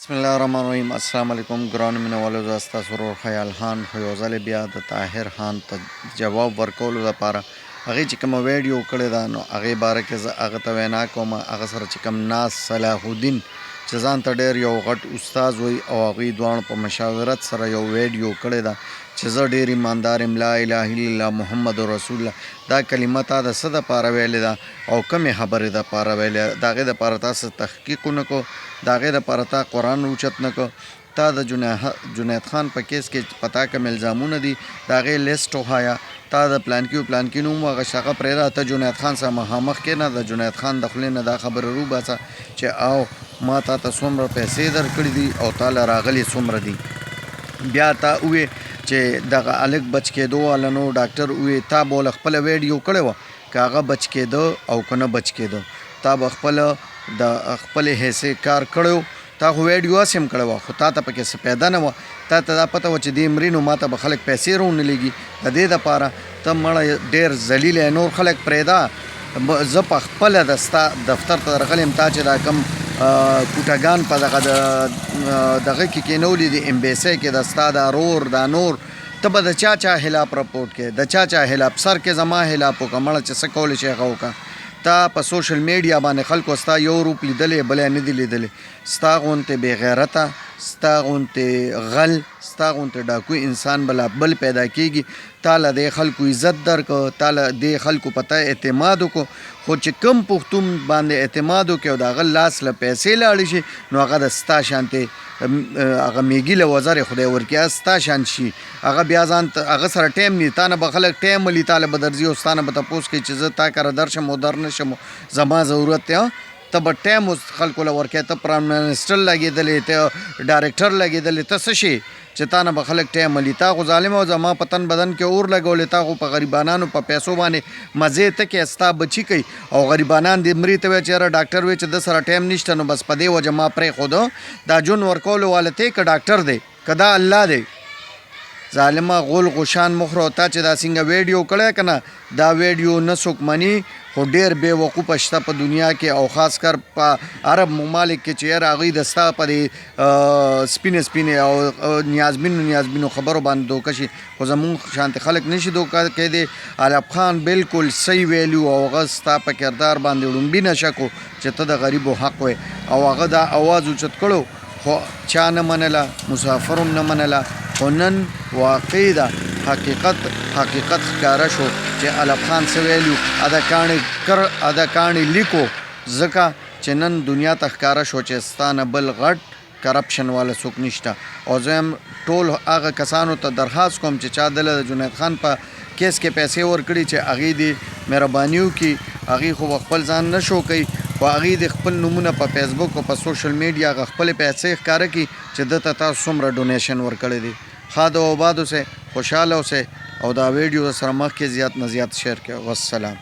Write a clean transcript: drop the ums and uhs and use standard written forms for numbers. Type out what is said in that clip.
بسم الله الرحمن الرحیم. السلام علیکم ګرانو مینوالو، زه ستاسو ورور خیال خان خو یو ځل بیا د طاهر خان ته جواب ورکولو لپاره هغې چې کومه ویډیو کړې ده نو هغې باره کې زه هغه ته وینا کوم. هغه سره چې کوم ناز صلاح الدین چې ځان ته ډېر یو غټ استاد وایي او هغوی دواړو په مشاورت سره یو ویډیو کړې ده چې زه ډېر ایماندار یم، لا اله الا الله محمد رسول الله. دا کلمه تا د څه دپاره ویلې ده او کومې خبرې دپاره ویلې؟ د هغې دپاره تا څه تحقیق ونه کړو، د هغې دپاره تا قرآن اوچت نه کړو، تا د جنید خان په کیس کې پتا کوم الزامونه دي د هغې لیسټ وښایه، تا د پلانکي نوم هغه هغه پرېږده، ته جنید خان سره مخامخ کښېنه، د جنید خان د خولې نه دا خبره روباسه چې او ما تا ته څومره پیسې درکړي دي او تا له راغلي څومره دي. بیا تا ووې چې دغه هلک بچ کېدو والا نو ډاکټر ووې تا به له خپله ویډیو کړې وه که هغه بچ کېده او که نه بچ کېده، تا به خپله د خپلې حیثې کار کړی و، تا خو ویډیو هسې هم کړې وه خو تا ته پکې څه پیدا نه وه، تا ته دا پته وه چې دې مري نو ما ته به خلک پیسې رونه لېږي. د دې دپاره ته مړه ډېر ذلیل یې، نور خلک پرېږده، زه په خپله د ستا دفتر ته درغلی یم، تا چې دا کوم کوټګان په دغه کې کېنولي دي امبیسۍ کې د ستا دا رور دا نور، ته به د چا خلاف رپورټ کې د چا خلاف سر کې زما خلاف وکړه مړه چې څه کولی شي هغه وکړه. تا په سوشل میډیا باندې خلکو ستا یو روپ لیدلی بلی نه دي لیدلی، ستا غوندې بې غیرته، ستا غوندې غل، ستا غوندې ډاکو انسان بلا بل پیدا کېږي. تا له دې خلکو عزت درکړه، تا له دې خلکو په تا اعتماد وکړو، خو چې کم پښتون باندې اعتماد وکړي او د هغه لاس له پیسې لاړې شي نو هغه د ستا شانتې هغه میږي له وزرې خدای ورکړي ستا شان شي، هغه بیا ځان هغه سره ټایم نه تا نه به خلک ټایم ولي، تا له به درځي او ستا نه به تپوس کوي چې زه تا کره درشم او در نشم زما ضرورت دی، ته به ټایم اوس خلکو له ورکوې، ته پرایم منسټر لګېدلې، ته ډایرکټر لګېدلې، ته څه شي چې تا نه به خلک ټایم ولي؟ تا خو ظالم او زما په تن بدن کې اور لګولې، تا خو په غریبانانو په پیسو باندې مزې ته کې ستا بچي کوي او غریبانان دې مري ته وایي چې یاره ډاکټر وایي چې د سره ټایم نشته نو بس په دې وجه ما پرېښوده. دا جون ورکولو والا ته که ډاکټر دی که دا الله دی؟ ظالمه غول غوشان مخره. تا چې دا څنګه ویډیو کړی که نه دا ویډیو نه څوک مني خو ډېر بې وقوفه شته په دنیا کې او خاص کر په عرب ممالک کې چې یاره هغوی د ستا په دې سپینې او نیازبینو خبرو باندې دوکه شي، خو زمونږ شانتې خلک نه شي دوکه کېدی. علب خان بالکل صحیح ویلي او هغه ستا په کردار باندې ړومبي نشه کړو چې ته د غریبو حق وی او هغه دا اواز اوچت کړو خو چا نه منله، مسافر هم نه منله، خو نن واقع ده حقیقت ښکاره شو چې علب خان څه ویلي اده کاڼي لیکو ځکه چې نن دنیا ته ښکاره شو چې ستا نه بل غټ کرپشن والا څوک نشته. او زه هم ټول هغه کسانو ته درخواست کوم چې چا دله د جنید خان په کیس کې پیسې ورکړي چې هغې دې مهرباني وکړي، هغې خو خپل ځان نه شو کوي خو هغې د خپل نومونه په فیسبوک او په سوشل میډیا هغه خپلې پیسې ښکاره کړي چې ده ته تاسو څومره ډونیشن ورکړی دی. ښاد او آباد اوسئ، خوشحاله اوسئ او دا ویډیو سره مخکې زیات نه زیات شیر کړئ. والسلام.